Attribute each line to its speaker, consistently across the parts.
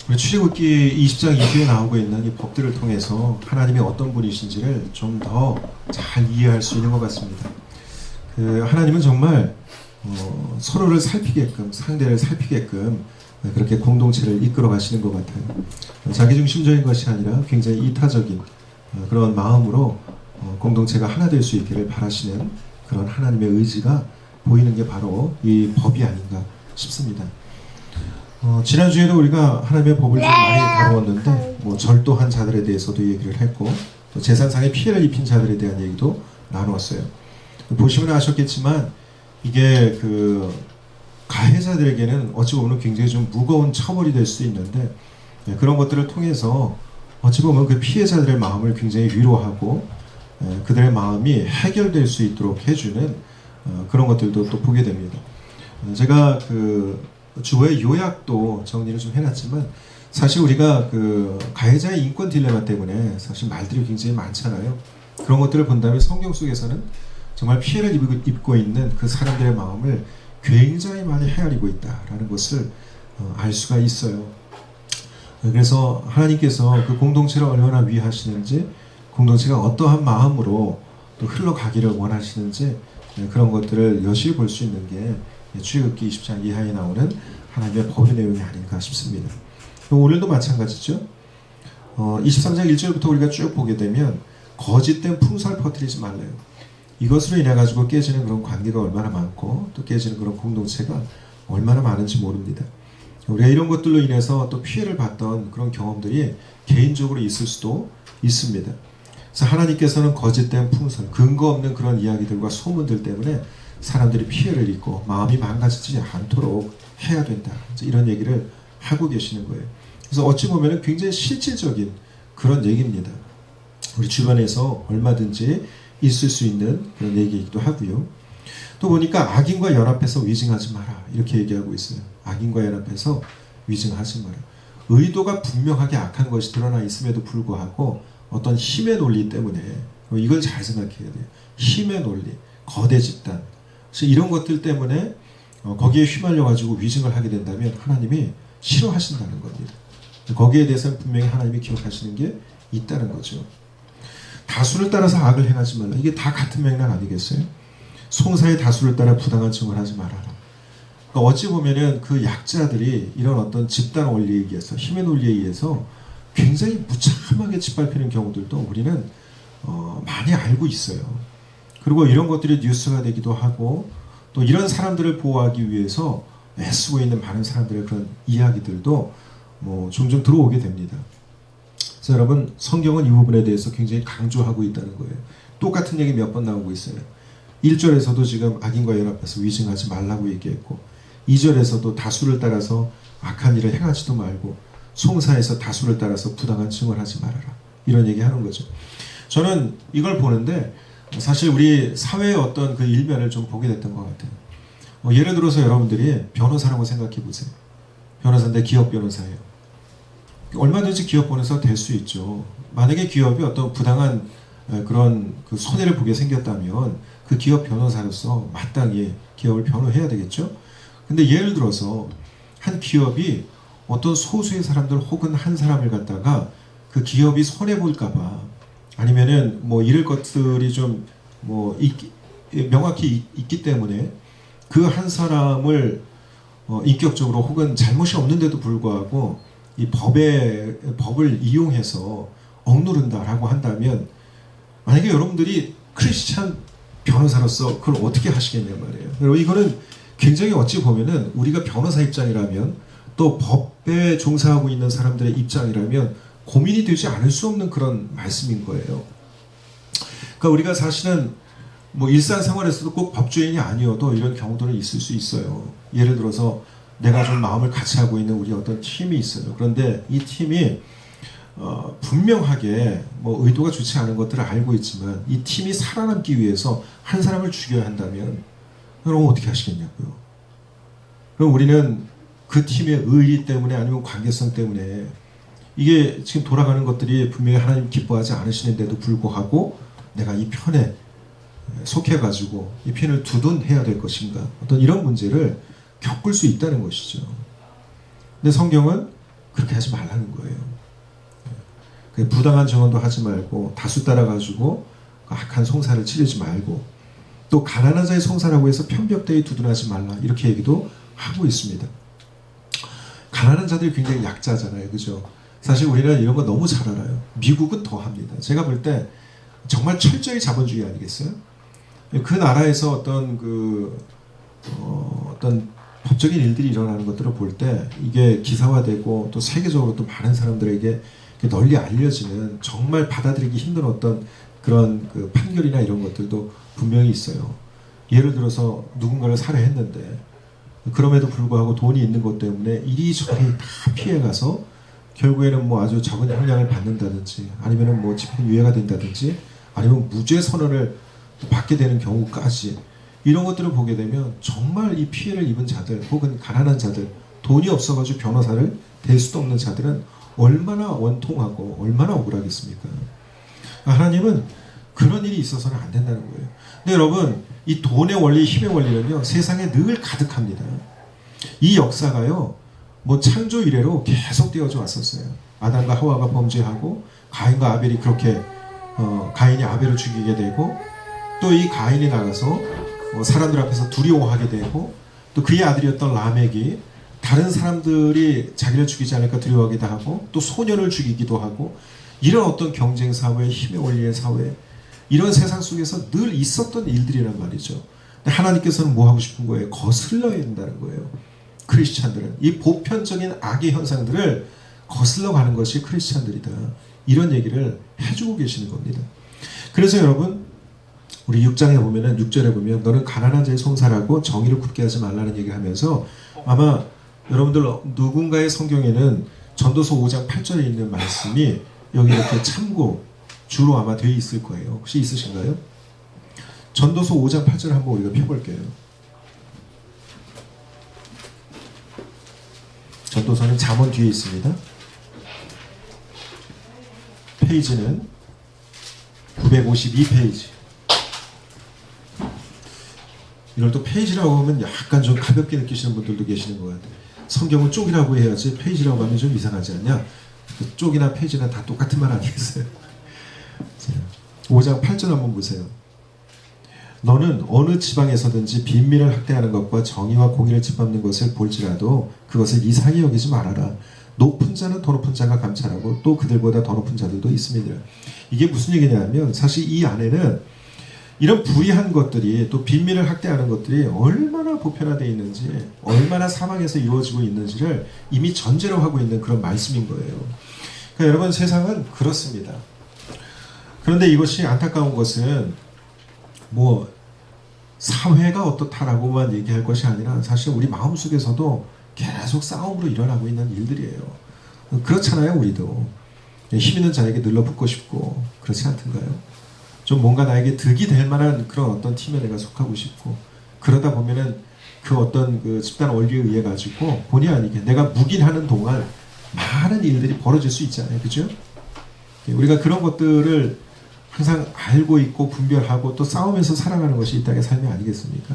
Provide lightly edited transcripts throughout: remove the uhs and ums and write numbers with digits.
Speaker 1: 우리 출애굽기 20장 이후에 나오고 있는 이 법들을 통해서 하나님이 어떤 분이신지를 좀 더 잘 이해할 수 있는 것 같습니다. 하나님은 정말 서로를 살피게끔, 상대를 살피게끔 그렇게 공동체를 이끌어 가시는 것 같아요. 자기중심적인 것이 아니라 굉장히 이타적인 그런 마음으로 공동체가 하나 될 수 있기를 바라시는 그런 하나님의 의지가 보이는 게 바로 이 법이 아닌가 싶습니다. 지난주에도 우리가 하나님의 법을 좀 많이 다루었는데 절도한 자들에 대해서도 얘기를 했고 또 재산상의 피해를 입힌 자들에 대한 얘기도 나누었어요. 보시면 아셨겠지만 이게 가해자들에게는 어찌 보면 굉장히 좀 무거운 처벌이 될 수 있는데 그런 것들을 통해서 어찌 보면 그 피해자들의 마음을 굉장히 위로하고 그들의 마음이 해결될 수 있도록 해주는 그런 것들도 또 보게 됩니다. 제가 주어의 요약도 정리를 좀 해놨지만 사실 우리가 가해자의 인권 딜레마 때문에 사실 말들이 굉장히 많잖아요. 그런 것들을 본다면 성경 속에서는 정말 피해를 입고 있는 그 사람들의 마음을 굉장히 많이 헤아리고 있다라는 것을 알 수가 있어요. 그래서 하나님께서 그 공동체를 얼마나 위하시는지, 공동체가 어떠한 마음으로 또 흘러가기를 원하시는지 그런 것들을 여실히 볼 수 있는 게 출애굽기 20장 이하에 나오는 하나님의 법의 내용이 아닌가 싶습니다. 오늘도 마찬가지죠. 23장 1절부터 우리가 쭉 보게 되면 거짓된 풍설 퍼뜨리지 말래요. 이것으로 인해 가지고 깨지는 그런 관계가 얼마나 많고 또 깨지는 그런 공동체가 얼마나 많은지 모릅니다. 우리가 이런 것들로 인해서 또 피해를 봤던 그런 경험들이 개인적으로 있을 수도 있습니다. 그래서 하나님께서는 거짓된 풍설, 근거 없는 그런 이야기들과 소문들 때문에 사람들이 피해를 입고 마음이 망가지지 않도록 해야 된다. 이런 얘기를 하고 계시는 거예요. 그래서 어찌 보면 굉장히 실질적인 그런 얘기입니다. 우리 주변에서 얼마든지 있을 수 있는 그런 얘기이기도 하고요. 또 보니까 악인과 연합해서 위증하지 마라. 이렇게 얘기하고 있어요. 악인과 연합해서 위증하지 마라. 의도가 분명하게 악한 것이 드러나 있음에도 불구하고 어떤 힘의 논리 때문에 이걸 잘 생각해야 돼요. 힘의 논리, 거대 집단. 그래서 이런 것들 때문에 거기에 휘말려가지고 위증을 하게 된다면 하나님이 싫어하신다는 겁니다. 거기에 대해서는 분명히 하나님이 기억하시는 게 있다는 거죠. 다수를 따라서 악을 행하지 말라. 이게 다 같은 맥락 아니겠어요? 송사의 다수를 따라 부당한 증을 하지 말아라. 그러니까 어찌 보면은 그 약자들이 이런 어떤 집단 원리에 의해서, 힘의 논리에 의해서 굉장히 무참하게 짓밟히는 경우들도 우리는 많이 알고 있어요. 그리고 이런 것들이 뉴스가 되기도 하고 또 이런 사람들을 보호하기 위해서 애쓰고 있는 많은 사람들의 그런 이야기들도 종종 들어오게 됩니다. 그래서 여러분, 성경은 이 부분에 대해서 굉장히 강조하고 있다는 거예요. 똑같은 얘기 몇 번 나오고 있어요. 1절에서도 지금 악인과 연합해서 위증하지 말라고 얘기했고 2절에서도 다수를 따라서 악한 일을 행하지도 말고 송사에서 다수를 따라서 부당한 증언을 하지 말아라. 이런 얘기하는 거죠. 저는 이걸 보는데 사실 우리 사회의 어떤 그 일면을 좀 보게 됐던 것 같아요. 예를 들어서 여러분들이 변호사라고 생각해 보세요. 변호사인데 기업 변호사예요. 얼마든지 기업 변호사 될 수 있죠. 만약에 기업이 어떤 부당한 그런 그 손해를 보게 생겼다면 그 기업 변호사로서 마땅히 기업을 변호해야 되겠죠. 근데 예를 들어서 한 기업이 어떤 소수의 사람들 혹은 한 사람을 갖다가 그 기업이 손해 볼까봐 아니면은 잃을 것들이 좀 명확히 있기 때문에 그 한 사람을 인격적으로 혹은 잘못이 없는데도 불구하고 이 법을 이용해서 억누른다라고 한다면 만약에 여러분들이 크리스찬 변호사로서 그걸 어떻게 하시겠냐 말이에요. 여러분, 이거는 굉장히 어찌 보면은 우리가 변호사 입장이라면 또 법에 종사하고 있는 사람들의 입장이라면 고민이 되지 않을 수 없는 그런 말씀인 거예요. 그러니까 우리가 사실은 일상생활에서도 꼭 법조인이 아니어도 이런 경우들은 있을 수 있어요. 예를 들어서 내가 좀 마음을 같이 하고 있는 우리 어떤 팀이 있어요. 그런데 이 팀이 분명하게 의도가 좋지 않은 것들을 알고 있지만 이 팀이 살아남기 위해서 한 사람을 죽여야 한다면 그럼 어떻게 하시겠냐고요. 그럼 우리는 그 팀의 의리 때문에 아니면 관계성 때문에 이게 지금 돌아가는 것들이 분명히 하나님 기뻐하지 않으시는데도 불구하고 내가 이 편에 속해가지고 이 편을 두둔해야 될 것인가, 어떤 이런 문제를 겪을 수 있다는 것이죠. 근데 성경은 그렇게 하지 말라는 거예요. 부당한 정언도 하지 말고 다수 따라가지고 악한 송사를 치르지 말고 또 가난한 자의 송사라고 해서 편벽대에 두둔하지 말라 이렇게 얘기도 하고 있습니다. 가난한 자들이 굉장히 약자잖아요. 그죠? 사실 우리는 이런 거 너무 잘 알아요. 미국은 더 합니다. 제가 볼 때 정말 철저히 자본주의 아니겠어요? 그 나라에서 어떤 법적인 일들이 일어나는 것들을 볼 때 이게 기사화되고 또 세계적으로 또 많은 사람들에게 널리 알려지는 정말 받아들이기 힘든 어떤 그런 그 판결이나 이런 것들도 분명히 있어요. 예를 들어서 누군가를 살해했는데 그럼에도 불구하고 돈이 있는 것 때문에 이리저리 다 피해가서 결국에는 뭐 아주 적은 형량을 받는다든지 아니면은 뭐 집행유예가 된다든지 아니면 무죄 선언을 받게 되는 경우까지 이런 것들을 보게 되면 정말 이 피해를 입은 자들 혹은 가난한 자들 돈이 없어가지고 변호사를 댈 수도 없는 자들은 얼마나 원통하고 얼마나 억울하겠습니까? 하나님은 그런 일이 있어서는 안 된다는 거예요. 근데 여러분 이 돈의 원리, 힘의 원리는요 세상에 늘 가득합니다. 이 역사가요 뭐 창조 이래로 계속 되어져 왔었어요. 아담과 하와가 범죄하고 가인과 아벨이 그렇게 가인이 아벨을 죽이게 되고 또 이 가인이 나가서 사람들 앞에서 두려워하게 되고 또 그의 아들이었던 라멕이 다른 사람들이 자기를 죽이지 않을까 두려워하기도 하고 또 소년을 죽이기도 하고 이런 어떤 경쟁 사회, 힘의 원리의 사회 이런 세상 속에서 늘 있었던 일들이란 말이죠. 근데 하나님께서는 뭐 하고 싶은 거예요? 거슬러야 된다는 거예요. 크리스찬들은 이 보편적인 악의 현상들을 거슬러 가는 것이 크리스찬들이다. 이런 얘기를 해주고 계시는 겁니다. 그래서 여러분 우리 6장에 보면은 6절에 보면 너는 가난한 자의 송사라고 정의를 굳게 하지 말라는 얘기를 하면서 아마 여러분들 누군가의 성경에는 전도서 5장 8절에 있는 말씀이 여기 이렇게 참고 주로 아마 되어 있을 거예요. 혹시 있으신가요? 전도서 5장 8절 한번 우리가 펴볼게요. 전도서는 잠언 뒤에 있습니다. 페이지는 952페이지. 이걸 또 페이지라고 하면 약간 좀 가볍게 느끼시는 분들도 계시는 것 같아요. 성경은 쪽이라고 해야지 페이지라고 하면 좀 이상하지 않냐? 쪽이나 페이지나 다 똑같은 말 아니겠어요? 5장 8절 한번 보세요. 너는 어느 지방에서든지 빈민을 학대하는 것과 정의와 공의를 짓밟는 것을 볼지라도 그것을 이상히 여기지 말아라. 높은 자는 더 높은 자가 감찰하고 또 그들보다 더 높은 자들도 있습니다. 이게 무슨 얘기냐면 사실 이 안에는 이런 불의한 것들이 또 빈민을 학대하는 것들이 얼마나 보편화되어 있는지 얼마나 사방에서 이루어지고 있는지를 이미 전제로 하고 있는 그런 말씀인 거예요. 그러니까 여러분 세상은 그렇습니다. 그런데 이것이 안타까운 것은 뭐 사회가 어떻다라고만 얘기할 것이 아니라 사실 우리 마음속에서도 계속 싸움으로 일어나고 있는 일들이에요. 그렇잖아요. 우리도 힘 있는 자에게 늘러붙고 싶고 그렇지 않던가요? 좀 뭔가 나에게 득이 될 만한 그런 어떤 팀에 내가 속하고 싶고 그러다 보면은 그 어떤 그 집단 원리에 의해 가지고 본의 아니게 내가 묵인하는 동안 많은 일들이 벌어질 수 있잖아요. 그죠? 우리가 그런 것들을 항상 알고 있고 분별하고 또 싸우면서 살아가는 것이 이 땅의 삶이 아니겠습니까?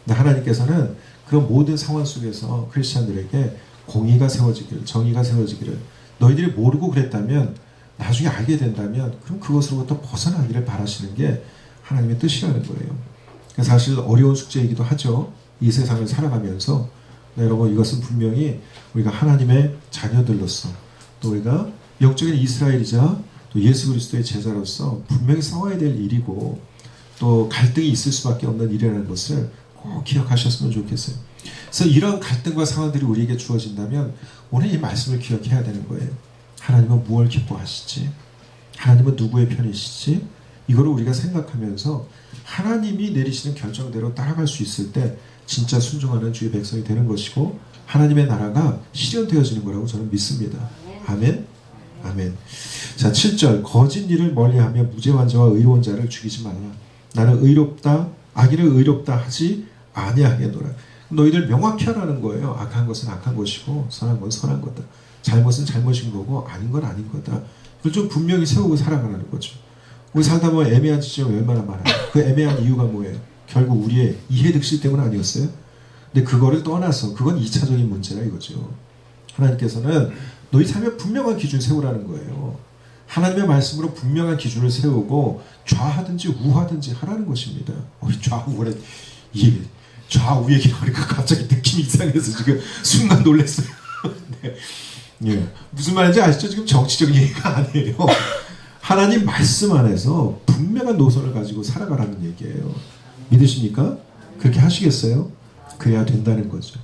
Speaker 1: 근데 하나님께서는 그런 모든 상황 속에서 크리스찬들에게 공의가 세워지기를, 정의가 세워지기를 너희들이 모르고 그랬다면 나중에 알게 된다면 그럼 그것으로부터 벗어나기를 바라시는 게 하나님의 뜻이라는 거예요. 사실 어려운 숙제이기도 하죠. 이 세상을 살아가면서 여러분 이것은 분명히 우리가 하나님의 자녀들로서 또 우리가 영적인 이스라엘이자 또 예수 그리스도의 제자로서 분명히 싸워야 될 일이고 또 갈등이 있을 수밖에 없는 일이라는 것을 꼭 기억하셨으면 좋겠어요. 그래서 이런 갈등과 상황들이 우리에게 주어진다면 오늘 이 말씀을 기억해야 되는 거예요. 하나님은 무엇을 기뻐하시지? 하나님은 누구의 편이시지? 이거를 우리가 생각하면서 하나님이 내리시는 결정대로 따라갈 수 있을 때 진짜 순종하는 주의 백성이 되는 것이고 하나님의 나라가 실현되어지는 거라고 저는 믿습니다. 아멘. 아멘. 자, 7절 거짓 일을 멀리하며 무죄한 자와 의로운 자를 죽이지 말라. 나는 의롭다 악인을 의롭다 하지 아니하겠노라. 너희들 명확히 하라는 거예요. 악한 것은 악한 것이고 선한 건 선한 거다. 잘못은 잘못인 거고 아닌 건 아닌 거다. 그걸 좀 분명히 세우고 살아가라는 거죠. 우리 살다 보면 애매한 지점이 얼마나 많아요. 그 애매한 이유가 뭐예요? 결국 우리의 이해득실 때문 아니었어요? 근데 그거를 떠나서 그건 2차적인 문제라 이거죠. 하나님께서는 너희 삶에 분명한 기준 세우라는 거예요. 하나님의 말씀으로 분명한 기준을 세우고 좌하든지 우하든지 하라는 것입니다. 좌우래 이게 좌우 얘기 나오니까 갑자기 느낌이 이상해서 지금 순간 놀랐어요. 네. 예. 무슨 말인지 아시죠? 지금 정치적 얘기가 아니에요. 하나님 말씀 안에서 분명한 노선을 가지고 살아가라는 얘기예요. 믿으십니까? 그렇게 하시겠어요? 그래야 된다는 거죠.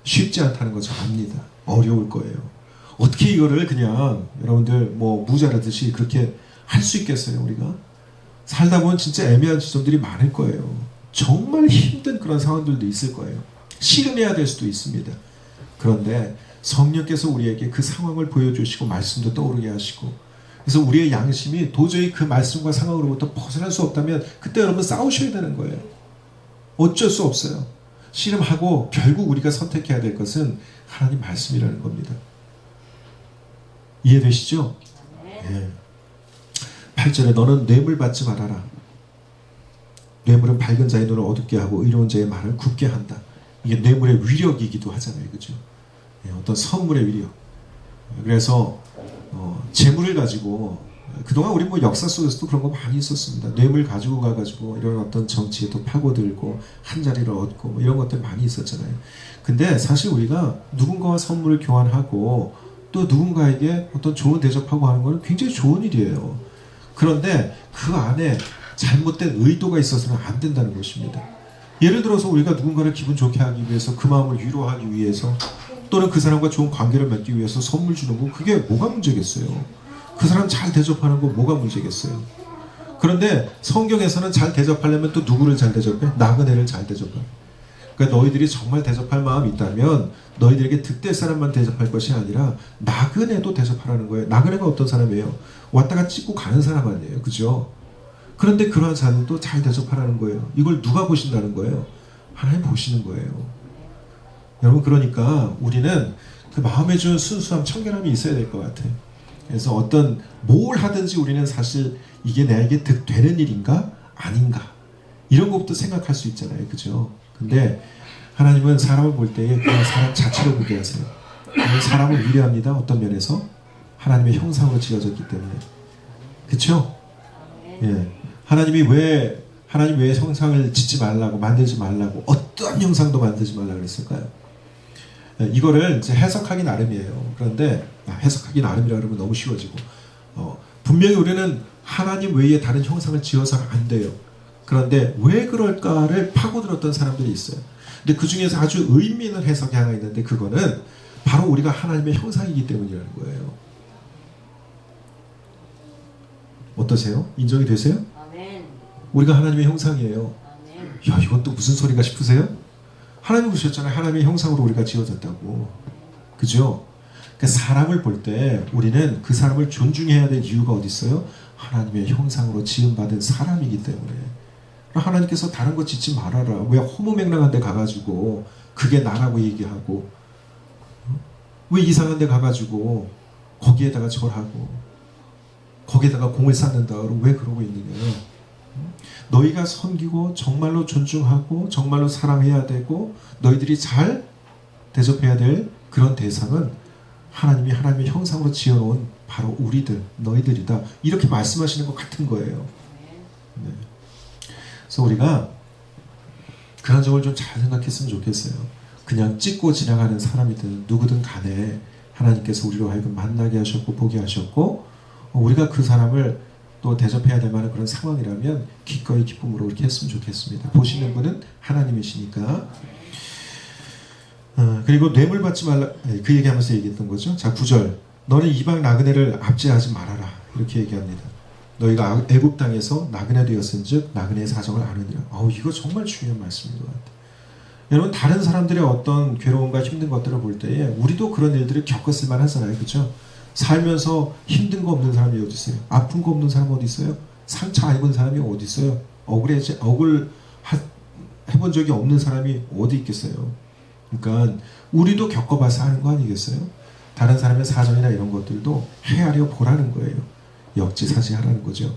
Speaker 1: 쉽지 않다는 거 저 압니다. 어려울 거예요. 어떻게 이거를 그냥 여러분들 뭐 무자라듯이 그렇게 할 수 있겠어요? 우리가 살다 보면 진짜 애매한 지점들이 많을 거예요. 정말 힘든 그런 상황들도 있을 거예요. 씨름해야 될 수도 있습니다. 그런데 성령께서 우리에게 그 상황을 보여주시고 말씀도 떠오르게 하시고, 그래서 우리의 양심이 도저히 그 말씀과 상황으로부터 벗어날 수 없다면 그때 여러분 싸우셔야 되는 거예요. 어쩔 수 없어요. 씨름하고 결국 우리가 선택해야 될 것은 하나님 말씀이라는 겁니다. 이해되시죠? 예. 8절에 너는 뇌물 받지 말아라. 뇌물은 밝은 자의 눈을 어둡게 하고 의로운 자의 말을 굽게 한다. 이게 뇌물의 위력이기도 하잖아요. 그죠? 예, 어떤 선물의 위력. 그래서 재물을 가지고 그동안 우리 뭐 역사 속에서도 그런 거 많이 있었습니다. 뇌물 가지고 가가지고 이런 어떤 정치에 또 파고들고 한 자리를 얻고 뭐 이런 것들 많이 있었잖아요. 근데 사실 우리가 누군가와 선물을 교환하고 또 누군가에게 어떤 좋은 대접하고 하는 거는 굉장히 좋은 일이에요. 그런데 그 안에 잘못된 의도가 있어서는 안 된다는 것입니다. 예를 들어서 우리가 누군가를 기분 좋게 하기 위해서, 그 마음을 위로하기 위해서, 또는 그 사람과 좋은 관계를 맺기 위해서 선물 주는 거, 그게 뭐가 문제겠어요? 그 사람 잘 대접하는 거 뭐가 문제겠어요? 그런데 성경에서는 잘 대접하려면 또 누구를 잘 대접해? 나그네를 잘 대접해. 그러니까 너희들이 정말 대접할 마음이 있다면 너희들에게 득될 사람만 대접할 것이 아니라 나그네도 대접하라는 거예요. 나그네가 어떤 사람이에요? 왔다가 찍고 가는 사람 아니에요. 그죠? 그런데 그러한 사람도 잘 대접하라는 거예요. 이걸 누가 보신다는 거예요? 하나님 보시는 거예요. 여러분, 그러니까 우리는 그 마음에 준 순수함, 청결함이 있어야 될 것 같아요. 그래서 어떤 뭘 하든지 우리는 사실 이게 나에게 득되는 일인가? 아닌가? 이런 것부터 생각할 수 있잖아요. 그죠? 근데 하나님은 사람을 볼 때에 그냥 사람 자체로 보게 하세요. 사람을 위대합니다. 어떤 면에서? 하나님의 형상으로 지어졌기 때문에. 그쵸? 예. 하나님 왜 형상을 짓지 말라고, 만들지 말라고, 어떤 형상도 만들지 말라고 그랬을까요? 이거를 이제 해석하기 나름이에요. 그런데 해석하기 나름이라 그러면 너무 쉬워지고, 분명히 우리는 하나님 외에 다른 형상을 지어서는 안 돼요. 그런데 왜 그럴까를 파고들었던 사람들이 있어요. 근데 그 중에서 아주 의미 있는 해석이 하나 있는데, 그거는 바로 우리가 하나님의 형상이기 때문이라는 거예요. 어떠세요? 인정이 되세요? 아멘. 우리가 하나님의 형상이에요. 아멘. 야, 이건 또 무슨 소리가 싶으세요? 하나님이 그러셨잖아요. 하나님의 형상으로 우리가 지어졌다고. 그죠? 그러니까 사람을 볼 때 우리는 그 사람을 존중해야 될 이유가 어디 있어요? 하나님의 형상으로 지음받은 사람이기 때문에. 하나님께서 다른 거 짓지 말아라. 왜 허무맹랑한 데 가가지고 그게 나라고 얘기하고, 왜 이상한 데 가가지고 거기에다가 절하고 거기에다가 공을 쌓는다고 왜 그러고 있느냐. 너희가 섬기고 정말로 존중하고 정말로 사랑해야 되고 너희들이 잘 대접해야 될 그런 대상은 하나님이 하나님의 형상으로 지어놓은 바로 우리들, 너희들이다. 이렇게 말씀하시는 것 같은 거예요. 네. 그래서 우리가 그런 점을 좀 잘 생각했으면 좋겠어요. 그냥 찍고 지나가는 사람이든 누구든 간에 하나님께서 우리로 하여금 만나게 하셨고 보게 하셨고, 우리가 그 사람을 또 대접해야 될 만한 그런 상황이라면 기꺼이 기쁨으로 이렇게 했으면 좋겠습니다. 보시는 분은 하나님이시니까. 그리고 뇌물 받지 말라, 그 얘기하면서 얘기했던 거죠. 자, 9절, 너는 이방 나그네를 압제하지 말아라. 이렇게 얘기합니다. 너희가 애굽 땅에서 나그네 되었은즉 나그네의 사정을 아느니라. 이거 정말 중요한 말씀인 것 같아요. 여러분, 다른 사람들의 어떤 괴로움과 힘든 것들을 볼 때에 우리도 그런 일들을 겪었을 만하잖아요. 그렇죠? 살면서 힘든 거 없는 사람이 어디 있어요? 아픈 거 없는 사람이 어디 있어요? 상처 안 입은 사람이 어디 있어요? 억울 해본 적이 없는 사람이 어디 있겠어요? 그러니까 우리도 겪어봐서 하는 거 아니겠어요? 다른 사람의 사정이나 이런 것들도 헤아려 보라는 거예요. 역지사지하라는 거죠.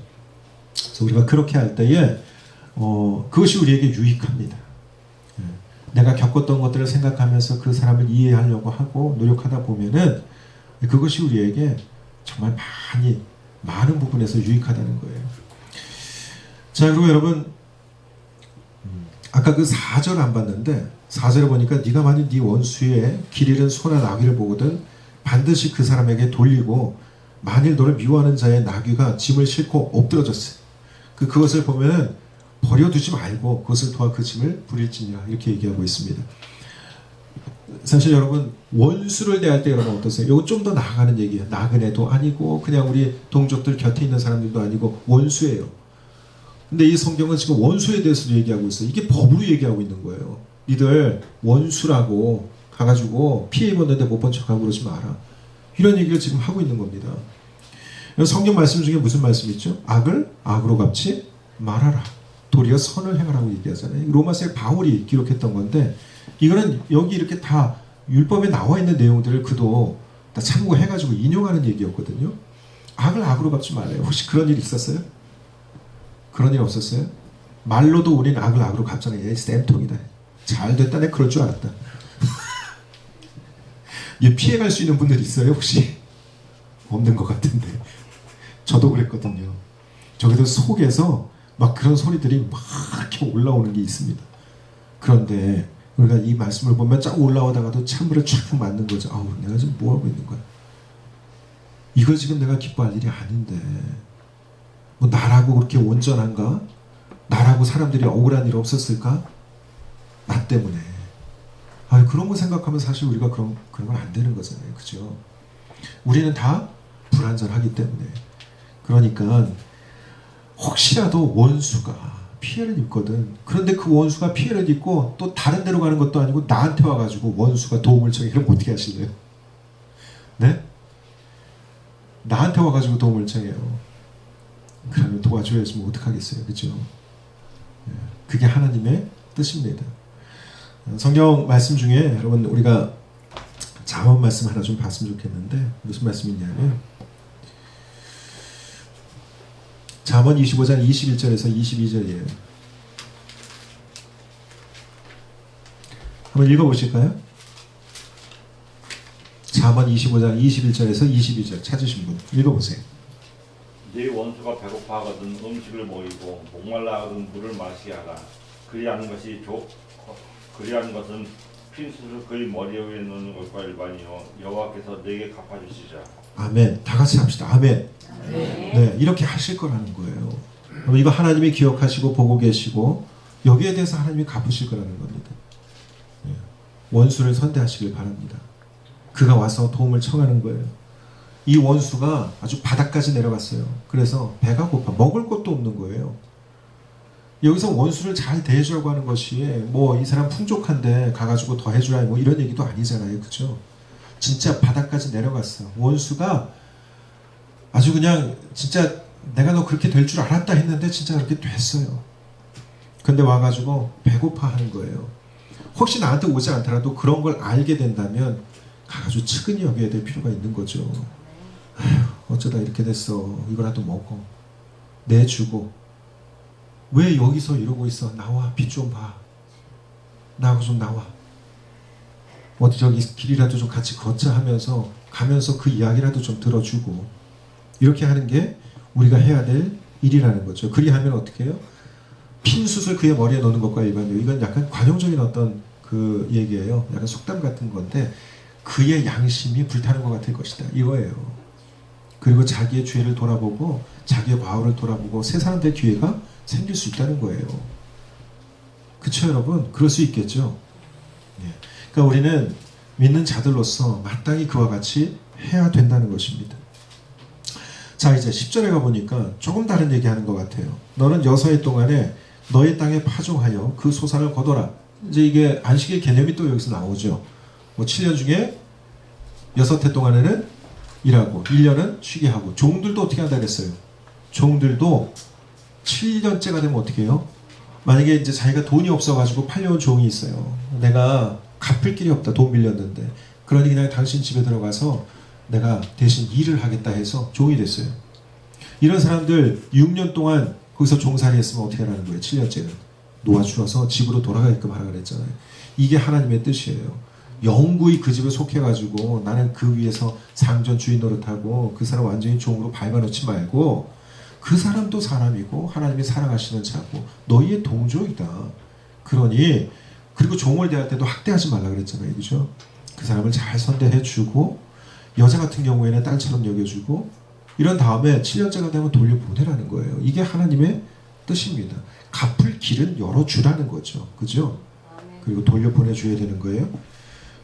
Speaker 1: 그래서 우리가 그렇게 할 때에 그것이 우리에게 유익합니다. 내가 겪었던 것들을 생각하면서 그 사람을 이해하려고 하고 노력하다 보면은 그것이 우리에게 정말 많은 부분에서 유익하다는 거예요. 자, 그리고 여러분, 아까 그 4절 안 봤는데 4절에 보니까 네가 만일 네 원수의 길 잃은 소나 나귀를 보거든 반드시 그 사람에게 돌리고 만일 너를 미워하는 자의 나귀가 짐을 싣고 엎드러졌어요. 그것을 보면 버려두지 말고 그것을 도와 그 짐을 부릴지니라 이렇게 얘기하고 있습니다. 사실 여러분 원수를 대할 때 여러분 어떠세요? 이거 좀 더 나아가는 얘기예요. 나그네도 아니고 그냥 우리 동족들 곁에 있는 사람들도 아니고 원수예요. 근데 이 성경은 지금 원수에 대해서도 얘기하고 있어요. 이게 법으로 얘기하고 있는 거예요. 니들 원수라고 가가지고 피해 입었는데 못 본 척하고 그러지 마라. 이런 얘기를 지금 하고 있는 겁니다. 성경 말씀 중에 무슨 말씀 있죠? 악을 악으로 갚지 말아라. 도리어 선을 행하라고 얘기하잖아요. 로마서에 바울이 기록했던 건데 이거는 여기 이렇게 다 율법에 나와 있는 내용들을 그도 다 참고해가지고 인용하는 얘기였거든요. 악을 악으로 갚지 말래요. 혹시 그런 일 있었어요? 그런 일 없었어요? 말로도 우리는 악을 악으로 갚잖아요. 얘 쌤통이다. 잘 됐다. 내가 그럴 줄 알았다. 얘 피해갈 수 있는 분들 있어요? 혹시? 없는 것 같은데. 저도 그랬거든요. 저기도 속에서 막 그런 소리들이 막 이렇게 올라오는 게 있습니다. 그런데 우리가 이 말씀을 보면 쫙 올라오다가도 찬물에 쫙 맞는 거죠. 아우, 내가 지금 뭐 하고 있는 거야? 이걸 지금 내가 기뻐할 일이 아닌데 뭐 나라고 그렇게 온전한가? 나라고 사람들이 억울한 일 없었을까? 나 때문에. 그런 거 생각하면 사실 우리가 그런 건 안 되는 거잖아요. 그죠? 우리는 다 불완전하기 때문에. 그러니까 혹시라도 원수가 피해를 입거든. 그런데 그 원수가 피해를 입고 또 다른 데로 가는 것도 아니고 나한테 와가지고 원수가 도움을 청해. 그럼 어떻게 하실래요? 네? 나한테 와가지고 도움을 청해요. 그러면 도와줘야지 뭐 어떡하겠어요. 그죠? 그게 하나님의 뜻입니다. 성경 말씀 중에 여러분 우리가 잠언 말씀 하나 좀 봤으면 좋겠는데 무슨 말씀이냐면 잠언 25장 21절에서 22절이에요. 한번 읽어보실까요? 잠언 25장 21절에서 22절 찾으신 분 읽어보세요.
Speaker 2: 네 원수가 배고파하거든 음식을 먹이고 목말라하거든 물을 마시게 하라. 그리하는 것은 핀수를 그의 머리 위에 놓는 것과 일반이요 여호와께서 내게 갚아주시자.
Speaker 1: 아멘. 다 같이 합시다. 아멘. 네, 이렇게 하실 거라는 거예요. 이거 하나님이 기억하시고 보고 계시고 여기에 대해서 하나님이 갚으실 거라는 겁니다. 원수를 선대하시길 바랍니다. 그가 와서 도움을 청하는 거예요. 이 원수가 아주 바닥까지 내려갔어요. 그래서 배가 고파 먹을 것도 없는 거예요. 여기서 원수를 잘 대해주라고 하는 것이 뭐 이 사람 풍족한데 가가지고 더 해주라 뭐 이런 얘기도 아니잖아요. 그죠? 진짜 바닥까지 내려갔어. 원수가 아주 그냥 진짜 내가 너 그렇게 될 줄 알았다 했는데 진짜 그렇게 됐어요. 근데 와가지고 배고파 하는 거예요. 혹시 나한테 오지 않더라도 그런 걸 알게 된다면 가가지고 측은히 여겨야 될 필요가 있는 거죠. 아휴, 어쩌다 이렇게 됐어. 이거라도 먹어. 내주고. 왜 여기서 이러고 있어? 나와. 빛 좀 봐. 나하고 좀 나와. 어디 저기 길이라도 좀 같이 걷자 하면서 가면서 그 이야기라도 좀 들어주고 이렇게 하는 게 우리가 해야 될 일이라는 거죠. 그리하면 어떻게 해요? 핀 숯을 그의 머리에 놓는 것과 일반이에요. 이건 약간 관용적인 어떤 그 얘기예요. 약간 속담 같은 건데 그의 양심이 불타는 것 같을 것이다. 이거예요. 그리고 자기의 죄를 돌아보고 자기의 과오를 돌아보고 새 사람 될 기회가 생길 수 있다는 거예요. 그쵸 여러분? 그럴 수 있겠죠? 그러니까 우리는 믿는 자들로서 마땅히 그와 같이 해야 된다는 것입니다. 자 이제 10절에 가보니까 조금 다른 얘기하는 것 같아요. 너는 6해 동안에 너의 땅에 파종하여 그 소산을 거둬라. 이제 이게 안식일 개념이 또 여기서 나오죠. 뭐 7년 중에 6해 동안에는 일하고 1년은 쉬게 하고 종들도 어떻게 한다 그랬어요? 종들도 7년째가 되면 어떻게 해요? 만약에 이제 자기가 돈이 없어가지고 팔려온 종이 있어요. 내가 갚을 길이 없다. 돈 빌렸는데. 그러니 그냥 당신 집에 들어가서 내가 대신 일을 하겠다 해서 종이 됐어요. 이런 사람들 6년 동안 거기서 종살이 했으면 어떻게 하라는 거예요? 7년째는 놓아주어서 집으로 돌아가게끔 하라 그랬잖아요. 이게 하나님의 뜻이에요. 영구히 그 집에 속해가지고 나는 그 위에서 상전 주인 노릇하고 그 사람 완전히 종으로 밟아놓지 말고 그 사람도 사람이고 하나님이 사랑하시는 자고 너희의 동족이다. 그러니 그리고 종을 대할 때도 학대하지 말라 그랬잖아요. 그죠? 그 사람을 잘 선대해주고 여자 같은 경우에는 딸처럼 여겨주고 이런 다음에 7년째가 되면 돌려보내라는 거예요. 이게 하나님의 뜻입니다. 갚을 길은 열어주라는 거죠. 그죠? 그리고 돌려보내줘야 되는 거예요.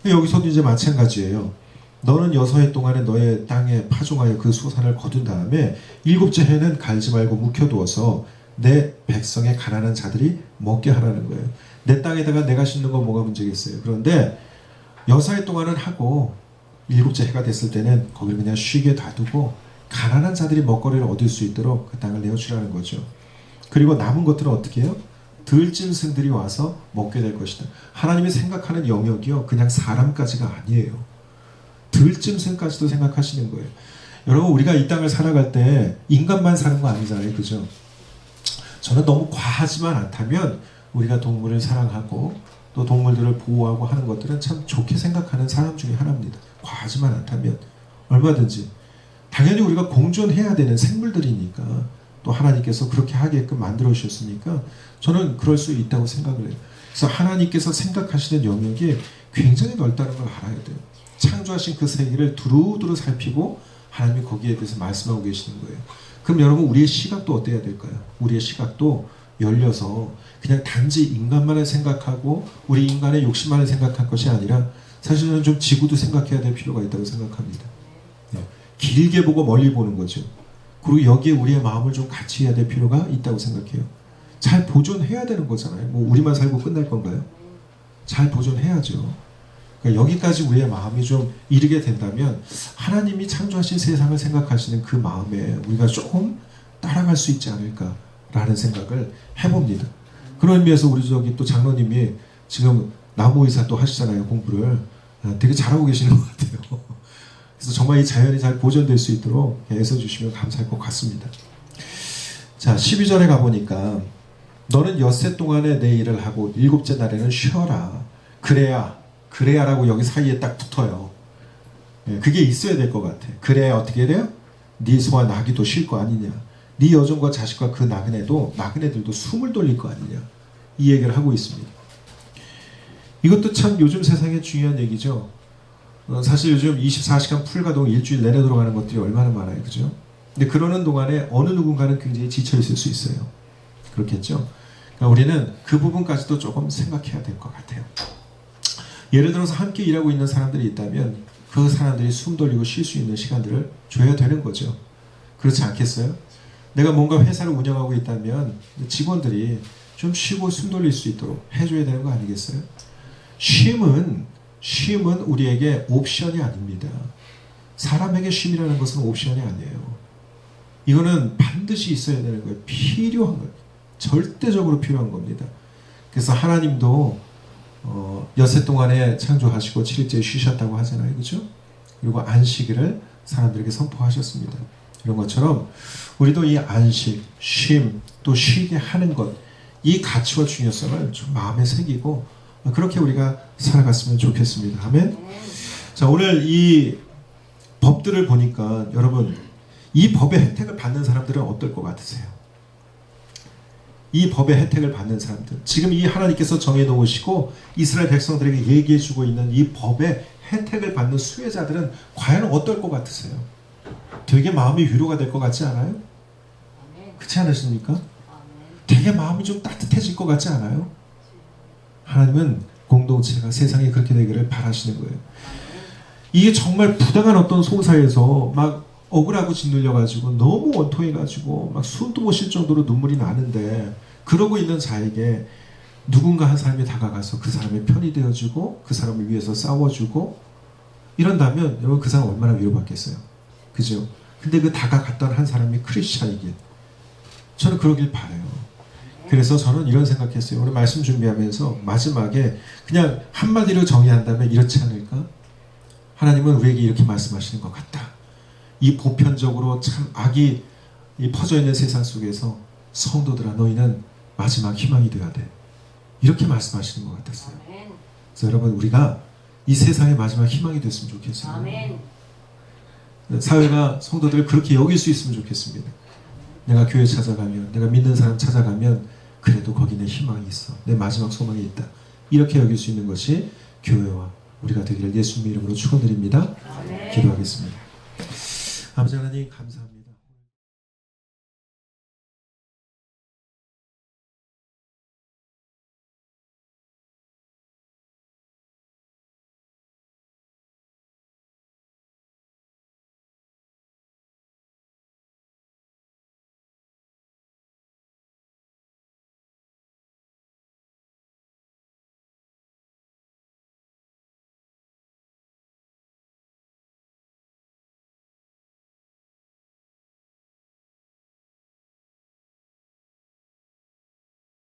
Speaker 1: 여기서도 이제 마찬가지예요. 너는 6해 동안에 너의 땅에 파종하여 그 소산을 거둔 다음에 7째 해는 갈지 말고 묵혀두어서 내 백성의 가난한 자들이 먹게 하라는 거예요. 내 땅에다가 내가 심는 건 뭐가 문제겠어요. 그런데 6해 동안은 하고 7째 해가 됐을 때는 거기를 그냥 쉬게 놔두고 가난한 자들이 먹거리를 얻을 수 있도록 그 땅을 내어주라는 거죠. 그리고 남은 것들은 어떻게 해요? 들짐승들이 와서 먹게 될 것이다. 하나님이 생각하는 영역이요 그냥 사람까지가 아니에요. 들짐승까지도 생각하시는 거예요. 여러분 우리가 이 땅을 살아갈 때 인간만 사는 거 아니잖아요. 그죠? 저는 너무 과하지만 않다면 우리가 동물을 사랑하고 또 동물들을 보호하고 하는 것들은 참 좋게 생각하는 사람 중에 하나입니다. 과하지만 않다면 얼마든지 당연히 우리가 공존해야 되는 생물들이니까 또 하나님께서 그렇게 하게끔 만들어 주셨으니까 저는 그럴 수 있다고 생각을 해요. 그래서 하나님께서 생각하시는 영역이 굉장히 넓다는 걸 알아야 돼요. 창조하신 그 세계를 두루두루 살피고 하나님이 거기에 대해서 말씀하고 계시는 거예요. 그럼 여러분 우리의 시각도 어때야 될까요? 우리의 시각도 열려서 그냥 단지 인간만을 생각하고 우리 인간의 욕심만을 생각할 것이 아니라 사실은 좀 지구도 생각해야 될 필요가 있다고 생각합니다. 네. 길게 보고 멀리 보는 거죠. 그리고 여기에 우리의 마음을 좀 같이 해야 될 필요가 있다고 생각해요. 잘 보존해야 되는 거잖아요. 뭐 우리만 살고 끝날 건가요? 잘 보존해야죠. 그러니까 여기까지 우리의 마음이 좀 이르게 된다면 하나님이 창조하신 세상을 생각하시는 그 마음에 우리가 조금 따라갈 수 있지 않을까라는 생각을 해봅니다. 그런 의미에서 우리 저기 또 장로님이 지금 나무의사 또 하시잖아요. 공부를 되게 잘하고 계시는 것 같아요. 그래서 정말 이 자연이 잘 보존될 수 있도록 애써주시면 감사할 것 같습니다. 자, 12절에 가보니까 너는 엿새 동안에 내 일을 하고 7째 날에는 쉬어라. 그래야라고 여기 사이에 딱 붙어요. 그게 있어야 될 것 같아. 그래야 어떻게 돼요? 네 소와 나귀도 쉴 거 아니냐. 네 여종과 자식과 그 나그네들도 숨을 돌릴 거 아니냐. 이 얘기를 하고 있습니다. 이것도 참 요즘 세상에 중요한 얘기죠. 사실 요즘 24시간 풀가동 일주일 내내 돌아가는 것들이 얼마나 많아요. 그죠? 근데 그러는 동안에 어느 누군가는 굉장히 지쳐있을 수 있어요. 그렇겠죠? 그러니까 우리는 그 부분까지도 조금 생각해야 될 것 같아요. 예를 들어서 함께 일하고 있는 사람들이 있다면 그 사람들이 숨 돌리고 쉴 수 있는 시간들을 줘야 되는 거죠. 그렇지 않겠어요? 내가 뭔가 회사를 운영하고 있다면 직원들이 좀 쉬고 숨 돌릴 수 있도록 해줘야 되는 거 아니겠어요? 쉼은 우리에게 옵션이 아닙니다. 사람에게 쉼이라는 것은 옵션이 아니에요. 이거는 반드시 있어야 되는 거예요. 필요한 거예요. 절대적으로 필요한 겁니다. 그래서 하나님도 엿새 동안에 창조하시고 7일째 쉬셨다고 하잖아요. 그렇죠? 그리고 안식일을 사람들에게 선포하셨습니다. 이런 것처럼 우리도 이 안식, 쉼, 또 쉬게 하는 것, 이 가치와 중요성을 좀 마음에 새기고 그렇게 우리가 살아갔으면 좋겠습니다. 아멘. 자, 오늘 이 법들을 보니까 여러분 이 법의 혜택을 받는 사람들은 어떨 것 같으세요? 이 법의 혜택을 받는 사람들, 지금 이 하나님께서 정해놓으시고 이스라엘 백성들에게 얘기해주고 있는 이 법의 혜택을 받는 수혜자들은 과연 어떨 것 같으세요? 되게 마음이 위로가 될 것 같지 않아요? 그렇지 않으십니까? 되게 마음이 좀 따뜻해질 것 같지 않아요? 하나님은 공동체가 세상에 그렇게 되기를 바라시는 거예요. 이게 정말 부당한 어떤 송사에서 막 억울하고 짓눌려가지고 너무 원통해가지고 막 숨도 못 쉴 정도로 눈물이 나는데 그러고 있는 자에게 누군가 한 사람이 다가가서 그 사람의 편이 되어주고 그 사람을 위해서 싸워주고 이런다면 여러분 그 사람 얼마나 위로받겠어요? 그죠? 근데 그 다가갔던 한 사람이 크리스찬이긴 저는 그러길 바라요. 그래서 저는 이런 생각했어요. 오늘 말씀 준비하면서 마지막에 그냥 한마디로 정의한다면 이렇지 않을까? 하나님은 우리에게 이렇게 말씀하시는 것 같다. 이 보편적으로 참 악이 퍼져 있는 세상 속에서 성도들아 너희는 마지막 희망이 되어야 돼. 이렇게 말씀하시는 것 같았어요. 그래서 여러분 우리가 이 세상의 마지막 희망이 됐으면 좋겠어요.
Speaker 3: 아멘.
Speaker 1: 사회가 성도들을 그렇게 여길 수 있으면 좋겠습니다. 내가 교회 찾아가면, 내가 믿는 사람 찾아가면 그래도 거기 내 희망이 있어. 내 마지막 소망이 있다. 이렇게 여길 수 있는 것이 교회와 우리가 되기를 예수님의 이름으로 축원드립니다.
Speaker 3: 아멘.
Speaker 1: 기도하겠습니다. 아버지 하나님 감사합니다.